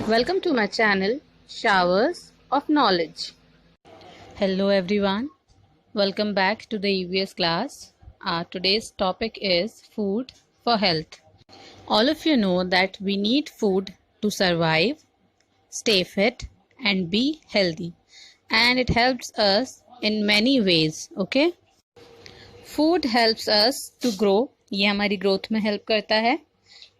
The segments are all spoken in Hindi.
Welcome to my channel, Showers of Knowledge. Hello everyone, welcome back to the EVS class. Today's topic is food for health. All of you know that we need food to survive, stay fit and be healthy. And it helps us in many ways, okay? Food helps us to grow. ये हमारी ग्रोथ में हेल्प करता है.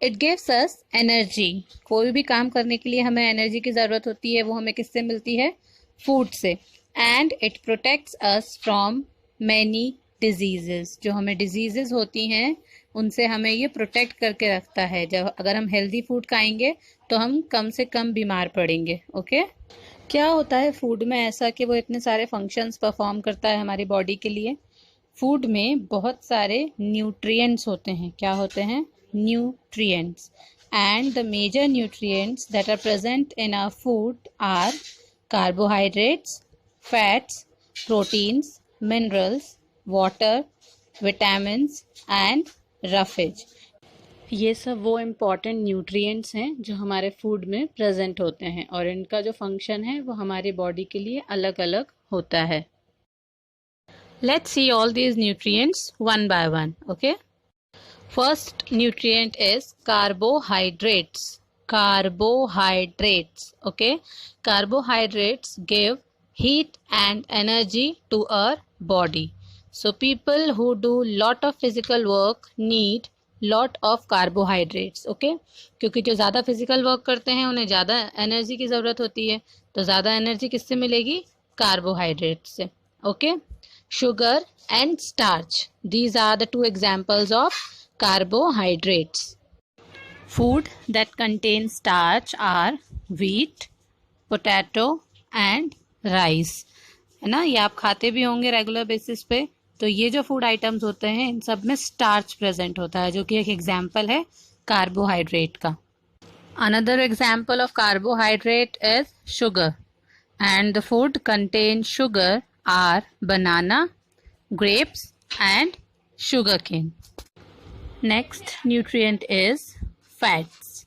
It gives us energy. कोई भी काम करने के लिए हमें एनर्जी की ज़रूरत होती है, वो हमें किससे मिलती है? फूड से. And it protects us from many diseases. जो हमें डिजीजेस होती हैं उनसे हमें ये प्रोटेक्ट करके रखता है. जब अगर हम हेल्दी फूड खाएंगे तो हम कम से कम बीमार पड़ेंगे. ओके क्या होता है फूड में ऐसा कि वो इतने सारे फंक्शंस परफॉर्म करता है हमारी बॉडी के लिए? फूड में बहुत सारे न्यूट्रिएंट्स होते हैं. क्या होते हैं? Nutrients. And the major nutrients that are present in our food are carbohydrates, fats, proteins, minerals, water, vitamins and roughage. ये सब वो इम्पॉर्टेंट न्यूट्रिएंट्स हैं जो हमारे फूड में प्रेजेंट होते हैं और इनका जो फंक्शन है वो हमारी बॉडी के लिए अलग अलग होता है. Let's see all these nutrients one by one, okay? First nutrient is carbohydrates. Carbohydrates, okay? Carbohydrates give heat and energy to our body. So people who do lot of physical work need lot of carbohydrates, okay? क्योंकि जो ज़्यादा physical work करते हैं उन्हें ज़्यादा energy की ज़रूरत होती है. तो ज़्यादा energy किससे मिलेगी? Carbohydrates से, okay? Sugar and starch. These are the two examples of carbohydrates. Food that contain starch are wheat, potato and rice. है ना, ये आप खाते भी होंगे रेगुलर बेसिस पे. तो ये जो फूड आइटम्स होते हैं इन सब में स्टार्च प्रेजेंट होता है जो कि एक एग्जाम्पल है कार्बोहाइड्रेट का. Another example of carbohydrate is sugar. And the food contain sugar are banana, grapes and sugarcane. Next nutrient is fats.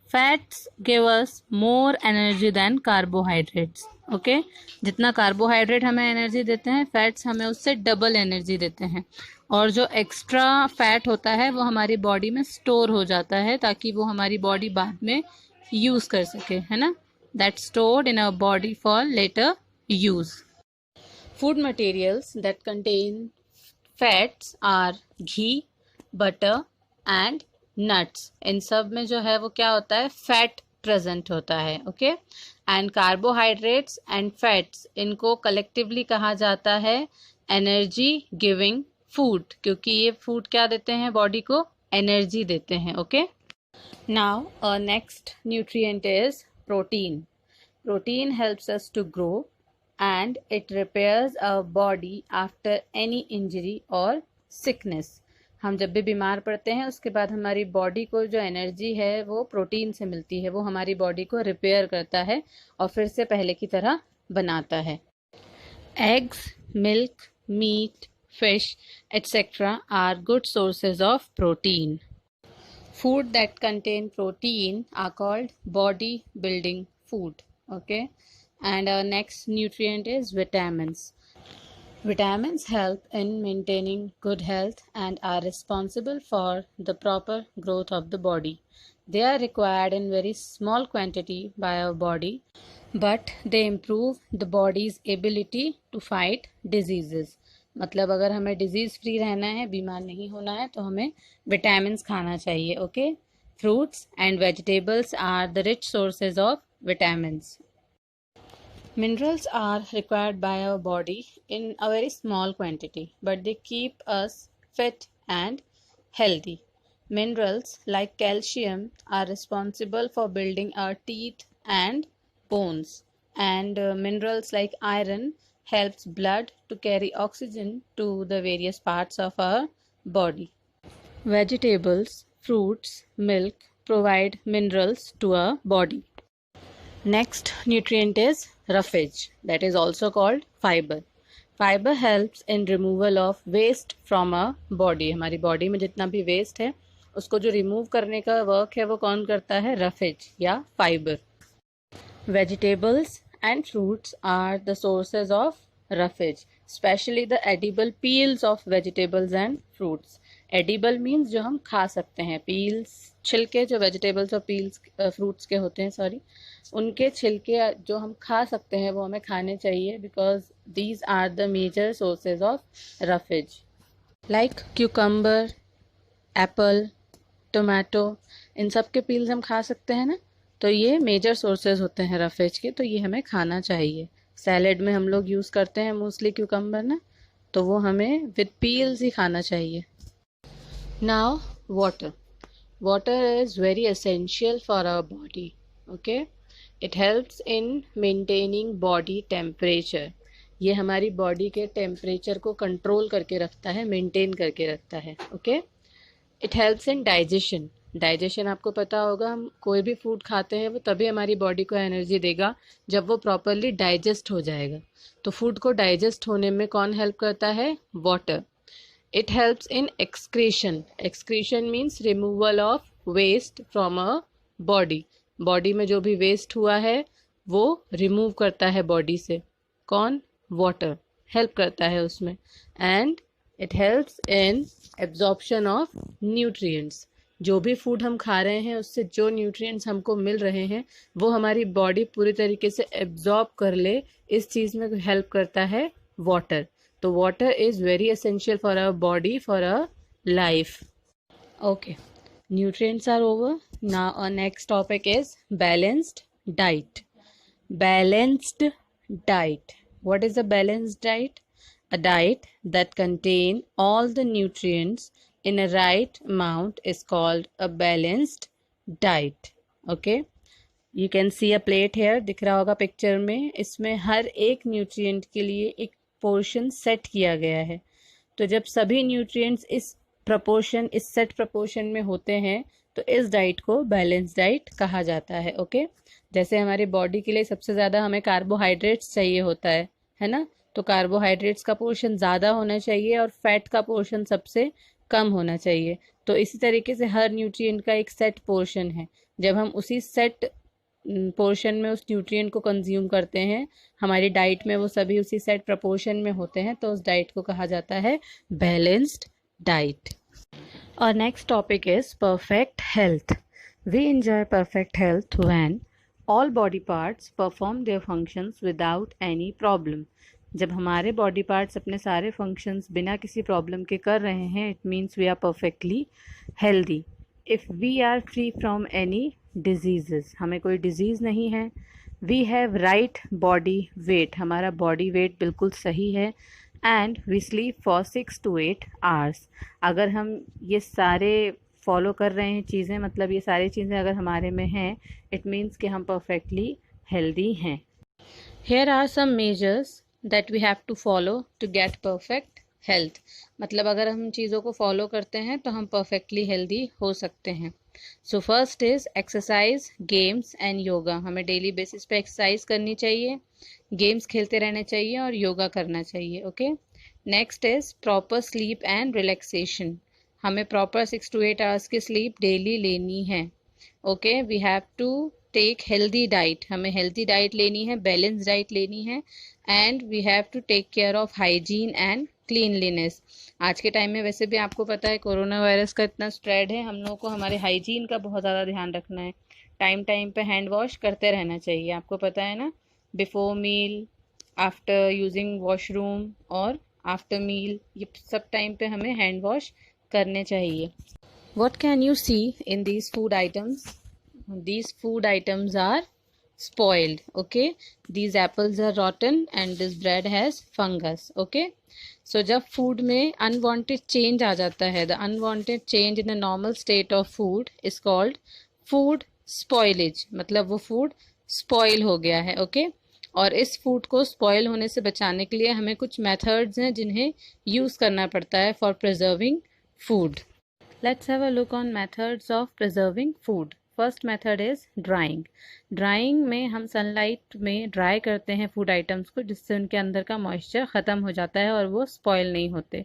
Fats give us more energy than carbohydrates. Okay? जितना कार्बोहाइड्रेट हमें एनर्जी देते हैं फैट्स हमें उससे डबल एनर्जी देते हैं. और जो एक्स्ट्रा फैट होता है वो हमारी बॉडी में स्टोर हो जाता है ताकि वो हमारी बॉडी बाद में यूज़ कर सके, है ना? That stored in our body for later use. Food materials that contain fats are ghee, butter and nuts. इन सब में जो है वो क्या होता है? फैट प्रेजेंट होता है. Okay and carbohydrates and fats इनको कलेक्टिवली कहा जाता है एनर्जी गिविंग फूड क्योंकि ये फूड क्या देते हैं? बॉडी को एनर्जी देते हैं. Okay now our next nutrient is protein. Protein helps us to grow and it repairs our body after any injury or sickness. हम जब भी बीमार पड़ते हैं उसके बाद हमारी बॉडी को जो एनर्जी है वो प्रोटीन से मिलती है. वो हमारी बॉडी को रिपेयर करता है और फिर से पहले की तरह बनाता है. Eggs, milk, meat, fish etc. are good sources of protein. Food that contain protein are called body building food. Okay. And our next nutrient is vitamins. Vitamins help in maintaining good health and are responsible for the proper growth of the body. They are required in very small quantity by our body, but they improve the body's ability to fight diseases. मतलब अगर हमें डिजीज़ फ्री रहना है, बीमार नहीं होना है तो हमें विटामिन्स खाना चाहिए. Okay fruits and vegetables are the rich sources of vitamins. Minerals are required by our body in a very small quantity, but they keep us fit and healthy. Minerals like calcium are responsible for building our teeth and bones, and minerals like iron helps blood to carry oxygen to the various parts of our body. Vegetables, fruits, milk provide minerals to our body. Next nutrient is roughage, that is also called fiber. Fiber helps in removal of waste from our body. हमारी बॉडी में जितना भी वेस्ट है उसको जो रिमूव करने का वर्क है वो कौन करता है? रफेज या fibre. Vegetables and fruits are the sources of roughage, especially the edible peels of vegetables and fruits. Edible means जो हम खा सकते हैं, peels छिलके जो vegetables और peels fruits के होते हैं, सॉरी, उनके छिलके जो हम खा सकते हैं वो हमें खाने चाहिए, because these are the major sources of roughage. Like cucumber, apple, tomato, इन सब के पील्स हम खा सकते हैं ना, तो ये मेजर सोर्सेज होते हैं रफेज के, तो ये हमें खाना चाहिए. सैलेड में हम लोग यूज़ करते हैं मोस्टली क्यूकम्बर ना, तो वो हमें विद पील्स ही खाना चाहिए. Now water. Water is very essential for our body. Okay, it helps in maintaining body temperature. ये हमारी बॉडी के टेम्परेचर को कंट्रोल करके रखता है, मेंटेन करके रखता है. Okay, it helps in digestion. Digestion आपको पता होगा, हम कोई भी फूड खाते हैं वो तभी हमारी बॉडी को एनर्जी देगा जब वो प्रॉपरली डाइजेस्ट हो जाएगा. तो फूड को डाइजेस्ट होने में कौन हेल्प करता है? Water. It helps in excretion. Excretion means removal of waste from a body. Body में जो भी वेस्ट हुआ है वो रिमूव करता है बॉडी से. कौन? वाटर हेल्प करता है उसमें. And it helps in absorption of nutrients. जो भी फूड हम खा रहे हैं उससे जो न्यूट्रिएंट्स हमको मिल रहे हैं वो हमारी बॉडी पूरी तरीके से एब्जॉर्ब कर ले, इस चीज़ में हेल्प करता है वाटर. तो water is very essential for our body, for our life. Okay, nutrients are over. Now our next topic is balanced diet. Balanced diet. What is a balanced diet? A diet that contain all the nutrients in a right amount is called a balanced diet. Okay, you can see a plate here. दिख रहा होगा पिक्चर में. इसमें हर एक न्यूट्रिएंट के लिए एक पोर्शन सेट किया गया है. तो जब सभी न्यूट्रिएंट्स इस प्रपोर्शन, इस सेट प्रपोर्शन में होते हैं तो इस डाइट को बैलेंस डाइट कहा जाता है. ओके, जैसे हमारी बॉडी के लिए सबसे ज़्यादा हमें कार्बोहाइड्रेट्स चाहिए होता है ना, तो कार्बोहाइड्रेट्स का पोर्शन ज़्यादा होना चाहिए और फैट का पोर्शन सबसे कम होना चाहिए. तो इसी तरीके से हर न्यूट्रिएंट का एक सेट पोर्शन है. जब हम उसी सेट पोर्शन में उस न्यूट्रिएंट को कंज्यूम करते हैं, हमारी डाइट में वो सभी उसी सेट प्रपोर्शन में होते हैं, तो उस डाइट को कहा जाता है बैलेंस्ड डाइट. और next topic is perfect health. We enjoy perfect health when all body parts perform their functions without any problem. जब हमारे बॉडी पार्ट्स अपने सारे फंक्शंस बिना किसी प्रॉब्लम के कर रहे हैं, it means we are perfectly healthy. If we are free from any disease, हमें कोई डिजीज़ नहीं है. We have right body weight, हमारा बॉडी वेट बिल्कुल सही है. And we sleep for 6 to 8 hours. अगर हम ये सारे फॉलो कर रहे हैं चीज़ें, मतलब ये सारी चीज़ें अगर हमारे में हैं, इट मीन्स कि हम परफेक्टली हेल्दी हैं. Here are some measures that we have to follow to get perfect health. मतलब अगर हम चीज़ों को फॉलो करते हैं तो हम परफेक्टली हेल्दी हो सकते हैं. So first is exercise, games and yoga. हमें डेली बेसिस पे एक्सरसाइज करनी चाहिए, गेम्स खेलते रहना चाहिए और योगा करना चाहिए. Okay, next is proper sleep and relaxation. हमें प्रॉपर 6 to 8 hours की स्लीप डेली लेनी है. Okay, we have to take healthy diet. हमें हेल्दी डाइट लेनी है, बैलेंस डाइट लेनी है. And we have to take care of hygiene and cleanliness. आज के टाइम में वैसे भी आपको पता है कोरोना वायरस का इतना स्प्रेड है, हम लोगों को हमारे हाइजीन का बहुत ज़्यादा ध्यान रखना है. टाइम टाइम पे हैंड वॉश करते रहना चाहिए, आपको पता है ना. Before meal, after using washroom और आफ्टर मील, ये सब टाइम पे हमें हैंड वॉश करने चाहिए. What can you see in these food items? These food items are spoiled. Okay, these apples are rotten and this bread has fungus. Okay, so जब food में unwanted change आ जाता है, the unwanted change in the normal state of food is called food spoilage. मतलब वो food spoil हो गया है. Okay, और इस फूड को स्पॉइल होने से बचाने के लिए हमें कुछ मेथड्स हैं जिन्हें यूज़ करना पड़ता है for preserving food. Let's have a look on methods of preserving food. First method is drying. Drying में हम सनलाइट में ड्राई करते हैं फूड आइटम्स को, जिससे उनके अंदर का मॉइस्चर ख़त्म हो जाता है और वो स्पॉइल नहीं होते.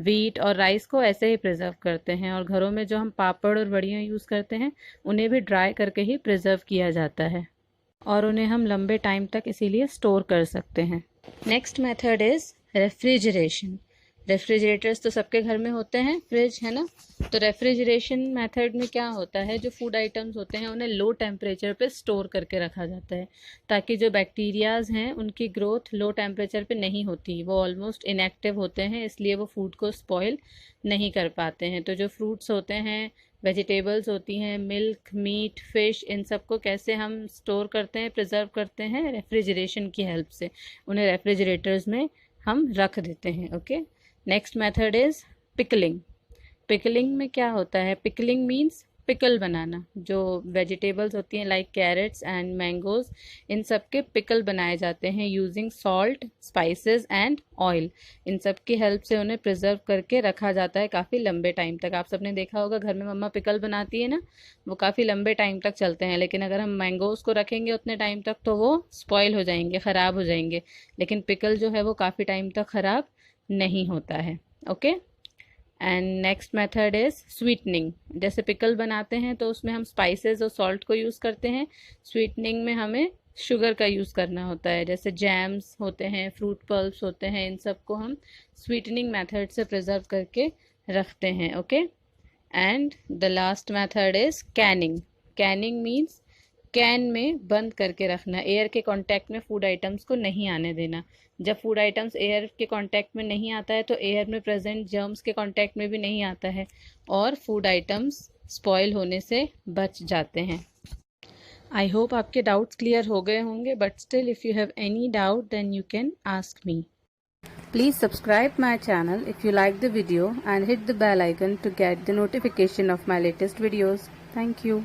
वीट और राइस को ऐसे ही प्रिजर्व करते हैं. और घरों में जो हम पापड़ और बड़ियाँ यूज़ करते हैं उन्हें भी ड्राई करके ही प्रिजर्व किया जाता है. और उन्हें हम लंबे टाइम तक इसीलिए स्टोर कर सकते हैं। Next method is refrigeration. Refrigerators तो सबके घर में होते हैं, फ्रिज है ना। तो रेफ्रिजरेशन मेथड में क्या होता है, जो फूड आइटम्स होते हैं उन्हें लो टेम्परेचर पे स्टोर करके रखा जाता है, ताकि जो बैक्टीरियाज हैं उनकी ग्रोथ लो टेम्परेचर पे नहीं होती, वो ऑलमोस्ट इनएक्टिव होते हैं, इसलिए वो फूड को स्पॉइल नहीं कर पाते हैं। तो जो फ्रूट्स होते हैं, वेजिटेबल्स होती हैं, मिल्क, मीट, फिश, इन सब को कैसे हम स्टोर करते हैं, प्रिजर्व करते हैं? रेफ्रिजरेशन की हेल्प से। उन्हें रेफ्रिजरेटर्स में हम रख देते हैं। Okay, next method is pickling. Pickling में क्या होता है? पिकलिंग मीन्स पिकल बनाना। जो वेजिटेबल्स होती हैं लाइक कैरेट्स एंड मैंगोज, इन सब के पिकल बनाए जाते हैं using salt, spices and oil. इन सब की हेल्प से उन्हें प्रिजर्व करके रखा जाता है काफ़ी लंबे टाइम तक। आप सबने देखा होगा घर में मम्मा पिकल बनाती है ना, वो काफ़ी लंबे टाइम तक चलते हैं। लेकिन अगर हम मैंगोज़ को रखेंगे उतने टाइम तक तो वो स्पॉइल हो जाएंगे, ख़राब हो जाएंगे। लेकिन पिकल जो है वो काफ़ी टाइम तक ख़राब नहीं होता है। Okay, and next method is sweetening. जैसे पिकल बनाते हैं तो उसमें हम स्पाइसेस और सॉल्ट को यूज़ करते हैं। स्वीटनिंग में हमें शुगर का यूज़ करना होता है। जैसे जैम्स होते हैं, फ्रूट पल्प्स होते हैं, इन सब को हम स्वीटनिंग मेथड से प्रिजर्व करके रखते हैं। Okay, and the last method is Canning. Canning means can में बंद करके रखना, एयर के कांटेक्ट में फूड आइटम्स को नहीं आने देना। जब फूड आइटम्स एयर के कांटेक्ट में नहीं आता है तो एयर में प्रेजेंट जर्म्स के कांटेक्ट में भी नहीं आता है और फूड आइटम्स स्पॉइल होने से बच जाते हैं। आई होप आपके डाउट्स क्लियर हो गए होंगे, but still if you have any doubt then you can ask me. Please subscribe my channel if you like the video and hit the bell icon to get the notification of my latest videos. Thank you.